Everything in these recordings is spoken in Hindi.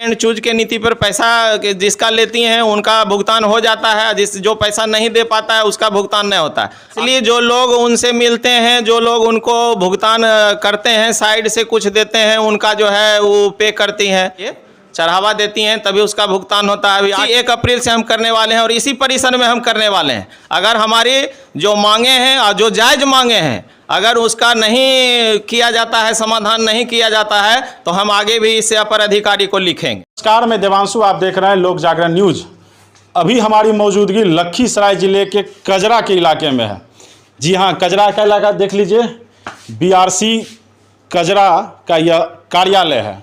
एंड चूज के नीति पर पैसा जिसका लेती हैं उनका भुगतान हो जाता है, जो पैसा नहीं दे पाता है उसका भुगतान नहीं होता है। इसलिए जो लोग उनसे मिलते हैं, जो लोग उनको भुगतान करते हैं, साइड से कुछ देते हैं, उनका जो है वो पे करती हैं, ये चढ़ावा देती हैं, तभी उसका भुगतान होता है। अभी 1 अप्रैल से हम करने वाले हैं और इसी परिसर में हम करने वाले हैं। अगर हमारी जो मांगे हैं और जो जायज़ मांगे हैं अगर उसका नहीं किया जाता है, समाधान नहीं किया जाता है, तो हम आगे भी इससे अपर अधिकारी को लिखेंगे। नमस्कार, मैं देवांशु, आप देख रहे हैं लोक जागरण न्यूज। अभी हमारी मौजूदगी लखीसराय जिले के कजरा के इलाके में है। जी हाँ, कजरा का इलाका देख लीजिए। बीआरसी कजरा का यह कार्यालय है।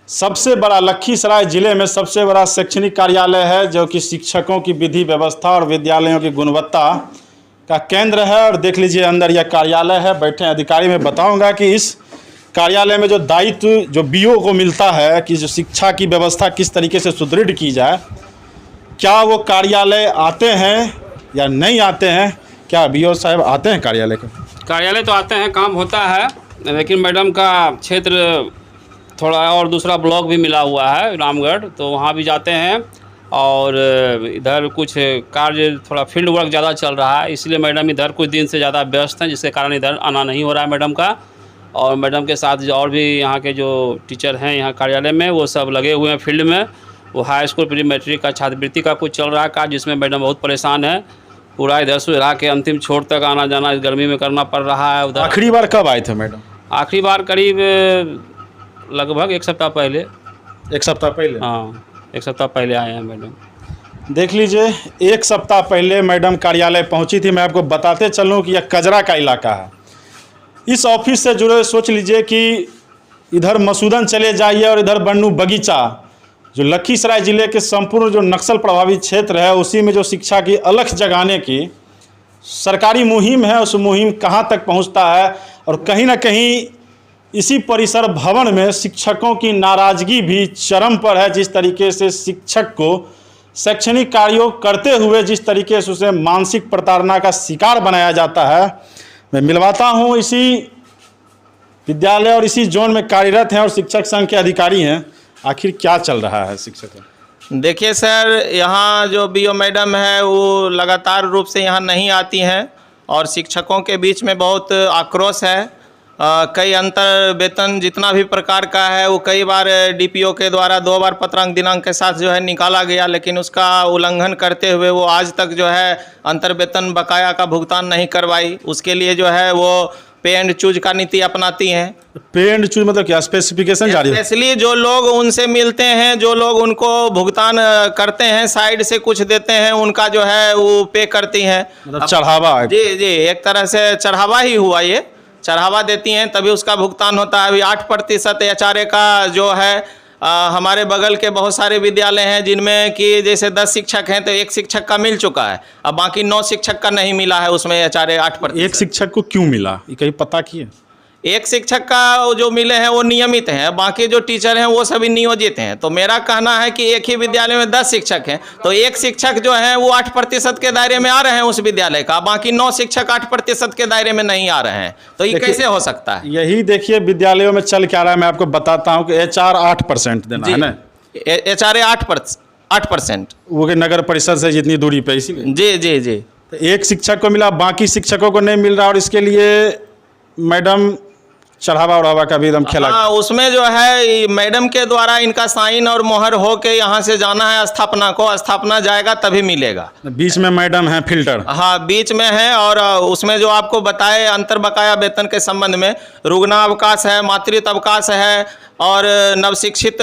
सबसे बड़ा लखीसराय जिले में सबसे बड़ा शैक्षणिक कार्यालय है, जो कि शिक्षकों की विधि व्यवस्था और विद्यालयों की गुणवत्ता का केंद्र है। और देख लीजिए अंदर यह कार्यालय है। बैठे अधिकारी में बताऊंगा कि इस कार्यालय में जो दायित्व जो बीओ को मिलता है कि जो शिक्षा की व्यवस्था किस तरीके से सुदृढ़ की जाए, क्या वो कार्यालय आते हैं या नहीं आते हैं? क्या बीओ साहब आते हैं कार्यालय को? कार्यालय तो आते हैं, काम होता है, लेकिन मैडम का क्षेत्र थोड़ा और दूसरा ब्लॉक भी मिला हुआ है रामगढ़, तो वहाँ भी जाते हैं। और इधर कुछ कार्य थोड़ा फील्ड वर्क ज़्यादा चल रहा है, इसलिए मैडम इधर कुछ दिन से ज़्यादा व्यस्त हैं, जिसके कारण इधर आना नहीं हो रहा है मैडम का। और मैडम के साथ जो और भी यहाँ के जो टीचर हैं यहाँ कार्यालय में, वो सब लगे हुए हैं फील्ड में। वो हाई स्कूल प्री मैट्रिक का छात्रवृत्ति का कुछ चल रहा है कार्य, जिसमें मैडम बहुत परेशान है। पूरा इधर से रहा के अंतिम छोर तक आना जाना इस गर्मी में करना पड़ रहा है। उधर आखिरी बार कब आए थे मैडम? आखिरी बार करीब लगभग 1 सप्ताह पहले। 1 सप्ताह पहले? हाँ, 1 सप्ताह पहले आए हैं मैडम। देख लीजिए, 1 सप्ताह पहले मैडम कार्यालय पहुंची थी। मैं आपको बताते चलूं कि यह कजरा का इलाका है। इस ऑफिस से जुड़े सोच लीजिए कि इधर मसूदन चले जाइए और इधर बन्नू बगीचा, जो लखीसराय जिले के संपूर्ण जो नक्सल प्रभावित क्षेत्र है, उसी में जो शिक्षा की अलख जगाने की सरकारी मुहिम है, उस मुहिम कहाँ तक पहुँचता है। और कहीं ना कहीं इसी परिसर भवन में शिक्षकों की नाराज़गी भी चरम पर है। जिस तरीके से शिक्षक को शैक्षणिक कार्यों करते हुए जिस तरीके से उसे मानसिक प्रताड़ना का शिकार बनाया जाता है। मैं मिलवाता हूं इसी विद्यालय और इसी जोन में कार्यरत हैं और शिक्षक संघ के अधिकारी हैं। आखिर क्या चल रहा है शिक्षकों? देखिए सर, यहाँ जो बीओ मैडम है वो लगातार रूप से यहाँ नहीं आती हैं और शिक्षकों के बीच में बहुत आक्रोश है। कई अंतर वेतन जितना भी प्रकार का है वो कई बार डीपीओ के द्वारा 2 बार पत्रांक दिनांक के साथ जो है निकाला गया, लेकिन उसका उल्लंघन करते हुए वो आज तक जो है अंतर वेतन बकाया का भुगतान नहीं करवाई। उसके लिए जो है वो पे एंड चूज का नीति अपनाती हैं। पे एंड चूज मतलब क्या? स्पेसिफिकेशन जारी है? इसलिए जो लोग उनसे मिलते हैं, जो लोग उनको भुगतान करते हैं, साइड से कुछ देते हैं, उनका जो है वो पे करती हैं। मतलब चढ़ावा? जी, एक तरह से चढ़ावा ही हुआ, ये चढ़ावा देती हैं तभी उसका भुगतान होता है। अभी 8% एचआरए का जो है हमारे बगल के बहुत सारे विद्यालय हैं जिनमें कि जैसे 10 शिक्षक हैं तो 1 शिक्षक का मिल चुका है, अब बाकी 9 शिक्षक का नहीं मिला है। उसमें एचआरए 8%। 1 शिक्षक को क्यों मिला, ये कहीं पता किए? 1 शिक्षक का जो मिले हैं वो नियमित हैं, बाकी जो टीचर हैं वो सभी नियोजित हैं। तो मेरा कहना है कि एक ही विद्यालय में 10 शिक्षक हैं तो 1 शिक्षक जो है वो 8% के दायरे में आ रहे हैं उस विद्यालय का, बाकी 9 शिक्षक 8% के दायरे में नहीं आ रहे हैं। तो ये कैसे हो सकता है? यही देखिए विद्यालयों में चल क्या रहा है। मैं आपको बताता हूँ कि एचआर 8% देना है ना, एचआरए 8%, वो के नगर परिषद से जितनी दूरी पे, इसीलिए जी। तो 1 शिक्षक को मिला, बाकी शिक्षकों को नहीं मिल रहा और इसके लिए मैडम चढ़ावा उड़ावा का भी एकदम खेला। हाँ, उसमें जो है मैडम के द्वारा इनका साइन और मोहर हो के यहाँ से जाना है स्थापना को, स्थापना जाएगा तभी मिलेगा। बीच में मैडम है फिल्टर? हाँ, बीच में है। और उसमें जो आपको बताए अंतर बकाया वेतन के संबंध में रुग्ना अवकाश है, मातृत्व अवकाश है और नवशिक्षित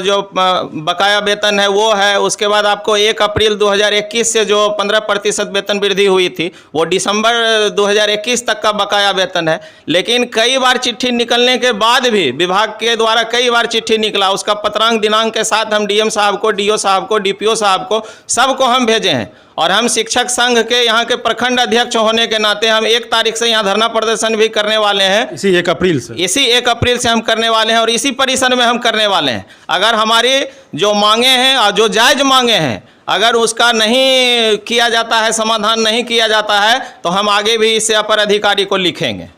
जो बकाया वेतन है वो है। उसके बाद आपको 1 अप्रैल 2021 से जो 15% वेतन वृद्धि हुई थी वो दिसंबर 2021 तक का बकाया वेतन है। लेकिन कई बार चिट्ठी निकलने के बाद भी विभाग के द्वारा कई बार चिट्ठी निकला, उसका पत्रांक दिनांक के साथ हम डीएम साहब को, डीओ साहब को, डीपीओ साहब को, सबको हम भेजे हैं। और हम शिक्षक संघ के यहाँ के प्रखंड अध्यक्ष होने के नाते हम 1 तारीख से यहाँ धरना प्रदर्शन भी करने वाले हैं। इसी 1 अप्रैल से? इसी 1 अप्रैल से हम करने वाले हैं और इसी परिसर में हम करने वाले हैं। अगर हमारी जो मांगे हैं और जो जायज़ मांगे हैं अगर उसका नहीं किया जाता है, समाधान नहीं किया जाता है, तो हम आगे भी इससे अपर अधिकारी को लिखेंगे।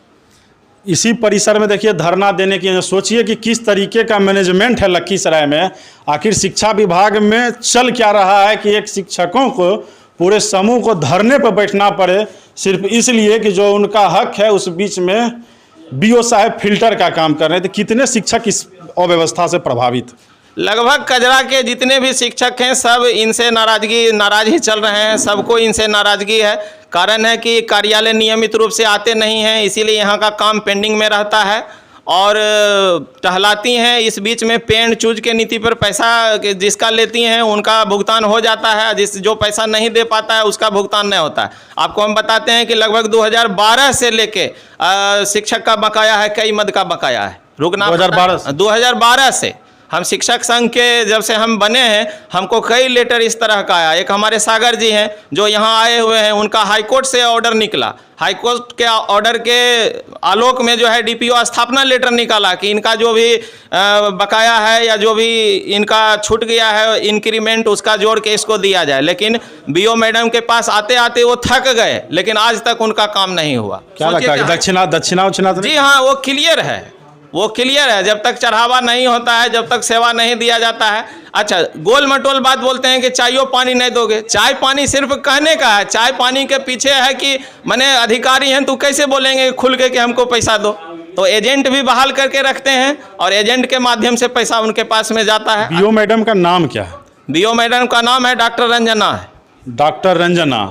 इसी परिसर में देखिए धरना देने की सोचिए कि किस तरीके का मैनेजमेंट है लखीसराय में। आखिर शिक्षा विभाग में चल क्या रहा है कि एक शिक्षकों को पूरे समूह को धरने पर बैठना पड़े सिर्फ इसलिए कि जो उनका हक है उस बीच में बीओ साहब फिल्टर का काम कर रहे थे। कितने शिक्षक इस अव्यवस्था से प्रभावित? लगभग कजरा के जितने भी शिक्षक हैं सब इनसे नाराज ही चल रहे हैं। सबको इनसे नाराज़गी है। कारण है कि कार्यालय नियमित रूप से आते नहीं हैं, इसीलिए यहाँ का काम पेंडिंग में रहता है और टहलाती हैं। इस बीच में पे एंड चूज के नीति पर पैसा जिसका लेती हैं उनका भुगतान हो जाता है, जो पैसा नहीं दे पाता है उसका भुगतान नहीं होता है। आपको हम बताते हैं कि लगभग 2012 से लेके शिक्षक का बकाया है, कई मद का बकाया है। रुकना 2012 से हम शिक्षक संघ के जब से हम बने हैं हमको कई लेटर इस तरह का आया। एक हमारे सागर जी हैं जो यहाँ आए हुए हैं, उनका हाईकोर्ट से ऑर्डर निकला। हाईकोर्ट के ऑर्डर के आलोक में जो है डीपीओ स्थापना लेटर निकाला कि इनका जो भी बकाया है या जो भी इनका छूट गया है इंक्रीमेंट उसका जोड़ के इसको दिया जाए। लेकिन बीओ मैडम के पास आते आते वो थक गए, लेकिन आज तक उनका काम नहीं हुआ। क्या लगता है दक्षिणा? जी हाँ, वो क्लियर है, वो क्लियर है। जब तक चढ़ावा नहीं होता है, जब तक सेवा नहीं दिया जाता है। अच्छा, गोल मटोल बात बोलते हैं कि चाय पानी नहीं दोगे। चाय पानी सिर्फ कहने का है, चाय पानी के पीछे है कि माने अधिकारी हैं तो कैसे बोलेंगे खुल के कि हमको पैसा दो। तो एजेंट भी बहाल करके रखते हैं और एजेंट के माध्यम से पैसा उनके पास में जाता है। बीओ मैडम का नाम क्या है? बीओ मैडम का नाम है डॉक्टर रंजना है। डॉक्टर रंजना।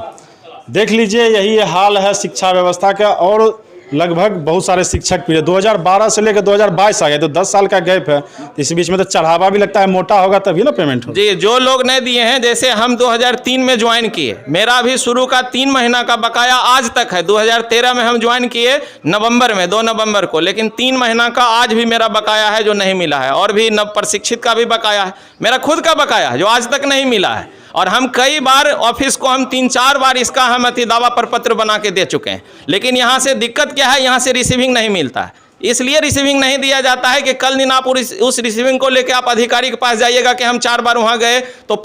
देख लीजिए यही हाल है शिक्षा व्यवस्था का। और लगभग बहुत सारे शिक्षक भी 2012 से लेकर 2022 आ गए, तो 10 साल का गैप है। इस बीच में तो चढ़ावा भी लगता है, मोटा होगा तभी ना पेमेंट होगा। जी, जो लोग नहीं दिए हैं, जैसे हम 2003 में ज्वाइन किए, मेरा भी शुरू का 3 महीना का बकाया आज तक है। 2013 में हम ज्वाइन किए नवंबर में, 2 नवंबर को, लेकिन 3 महीना का आज भी मेरा बकाया है जो नहीं मिला है। और भी नव प्रशिक्षित का भी बकाया है, मेरा खुद का बकाया है जो आज तक नहीं मिला है। और हम कई बार ऑफिस को हम 3-4 बार इसका हम दावा पर पत्र बना के दे चुके हैं, लेकिन यहाँ से दिक्कत क्या है, यहाँ से रिसीविंग नहीं मिलता है। इसलिए रिसीविंग नहीं दिया जाता है कि कल दिन आप उस रिसीविंग को लेकर आप अधिकारी के पास जाइएगा कि हम 4 बार वहाँ गए तो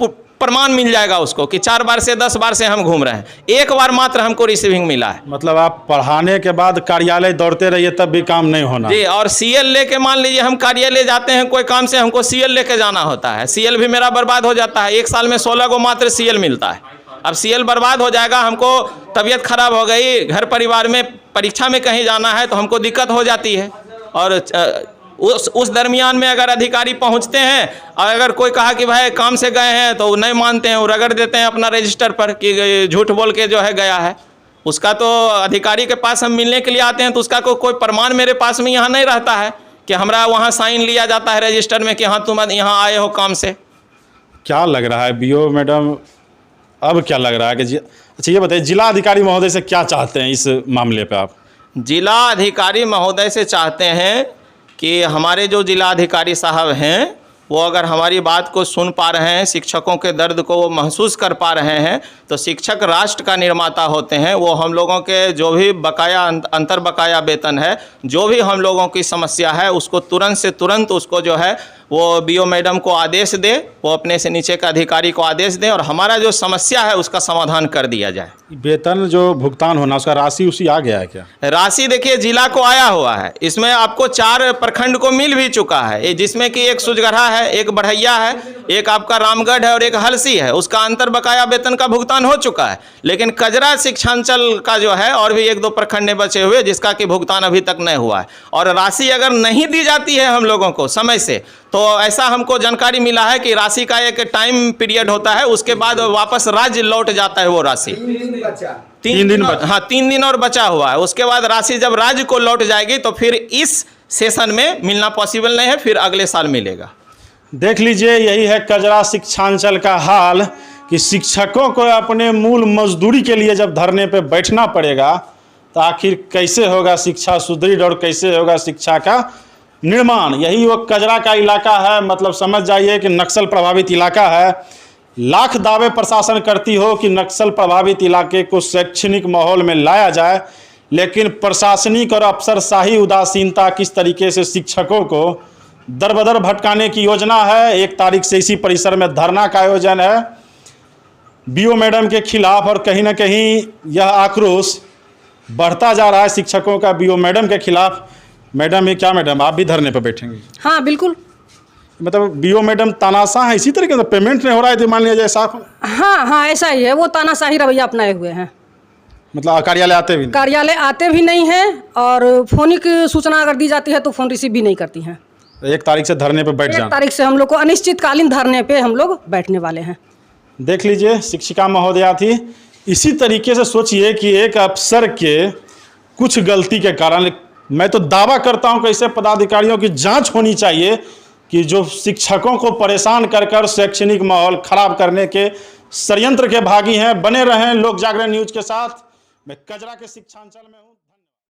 प्रमाण मिल जाएगा उसको कि 4 बार से 10 बार से हम घूम रहे हैं। एक बार मात्र हमको रिसीविंग मिला है। मतलब आप पढ़ाने के बाद कार्यालय दौड़ते रहिए तब भी काम नहीं होना। जी, और सीएल लेके मान लीजिए हम कार्यालय जाते हैं कोई काम से, हमको सीएल लेके जाना होता है। सीएल भी मेरा बर्बाद हो जाता है। 1 साल में 16 को मात्र सीएल मिलता है। अब सीएल बर्बाद हो जाएगा, हमको तबीयत खराब हो गई, घर परिवार में परीक्षा में कहीं जाना है तो हमको दिक्कत हो जाती है। और उस दरमियान में अगर अधिकारी पहुंचते हैं और अगर कोई कहा कि भाई काम से गए हैं तो नहीं मानते हैं, वो रगड़ देते हैं अपना रजिस्टर पर कि झूठ बोल के जो है गया है। उसका तो अधिकारी के पास हम मिलने के लिए आते हैं तो उसका कोई प्रमाण मेरे पास में यहाँ नहीं रहता है कि हमारा वहाँ साइन लिया जाता है रजिस्टर में कि हाँ तुम यहाँ आए हो काम से। क्या लग रहा है बीओ मैडम, अब क्या लग रहा है कि अच्छा ये बताइए जिला अधिकारी महोदय से क्या चाहते हैं इस मामले पे आप? जिला अधिकारी महोदय से चाहते हैं कि हमारे जो जिलाधिकारी साहब हैं वो अगर हमारी बात को सुन पा रहे हैं, शिक्षकों के दर्द को वो महसूस कर पा रहे हैं, तो शिक्षक राष्ट्र का निर्माता होते हैं। वो हम लोगों के जो भी बकाया अंतर बकाया वेतन है, जो भी हम लोगों की समस्या है उसको तुरंत से तुरंत उसको जो है वो बीओ मैडम को आदेश दे, वो अपने से नीचे के अधिकारी को आदेश दें और हमारा जो समस्या है उसका समाधान कर दिया जाए। वेतन जो भुगतान होना उसका राशि उसी आ गया है क्या? राशि देखिए जिला को आया हुआ है, इसमें आपको 4 प्रखंड को मिल भी चुका है, जिसमें कि एक सुजगढ़ा है, एक बढ़ैया है, एक आपका रामगढ़ है और एक हलसी है। उसका अंतर बकाया वेतन का भुगतान हो चुका है। लेकिन कजरा शिक्षांचल का जो है और भी 1-2 प्रखंड बचे हुए जिसका कि भुगतान अभी तक नहीं हुआ है। और राशि अगर नहीं दी जाती है हम लोगों को समय से, तो ऐसा हमको जानकारी मिला है कि राशि का एक टाइम पीरियड होता है, उसके बाद वापस राज्य लौट जाता है वो राशि। 3 दिन हाँ 3 दिन और बचा हुआ है। उसके बाद राशि जब राज्य को लौट जाएगी तो फिर इस सेशन में मिलना पॉसिबल नहीं है, फिर अगले साल मिलेगा। देख लीजिए यही है कजरा शिक्षांचल का हाल कि शिक्षकों को अपने मूल मजदूरी के लिए जब धरने पे बैठना पड़ेगा तो आखिर कैसे होगा शिक्षा सुदृढ़ और कैसे होगा शिक्षा का निर्माण। यही वो कजरा का इलाका है, मतलब समझ जाइए कि नक्सल प्रभावित इलाका है। लाख दावे प्रशासन करती हो कि नक्सल प्रभावित इलाके को शैक्षणिक माहौल में लाया जाए, लेकिन प्रशासनिक और अफसरशाही उदासीनता किस तरीके से शिक्षकों को दर-बदर भटकाने की योजना है। 1 तारीख से इसी परिसर में धरना का आयोजन है बीओ मैडम के खिलाफ और कहीं ना कहीं यह आक्रोश बढ़ता जा रहा है शिक्षकों का बीओ मैडम के खिलाफ। मैडम ये क्या मैडम आप भी धरने पर बैठेंगे? हाँ बिल्कुल। मतलब बीओ मैडम तानाशाह है इसी तरीके से, पेमेंट नहीं हो रहा है तो मान लिया जाए साफ, हाँ हाँ ऐसा ही है, वो तानाशाही रवैया अपनाए हुए हैं। मतलब कार्यालय आते भी नहीं। कार्यालय आते भी नहीं हैं और फोनिक सूचना अगर दी जाती है तो फ़ोन रिसीव भी नहीं करती हैं। 1 तारीख से धरने पर बैठ 1 जाए। तारीख से हम लोग को अनिश्चितकालीन धरने पे हम लोग बैठने वाले हैं। देख लीजिए शिक्षिका महोदया थी। इसी तरीके से सोचिए कि एक अफसर के कुछ गलती के कारण, मैं तो दावा करता हूं कि ऐसे पदाधिकारियों की जांच होनी चाहिए कि जो शिक्षकों को परेशान कर कर शैक्षणिक माहौल खराब करने के षड्यंत्र के भागी हैं। बने रहें लोक जागरण न्यूज के साथ। मैं कजरा के शिक्षांचल में हूं।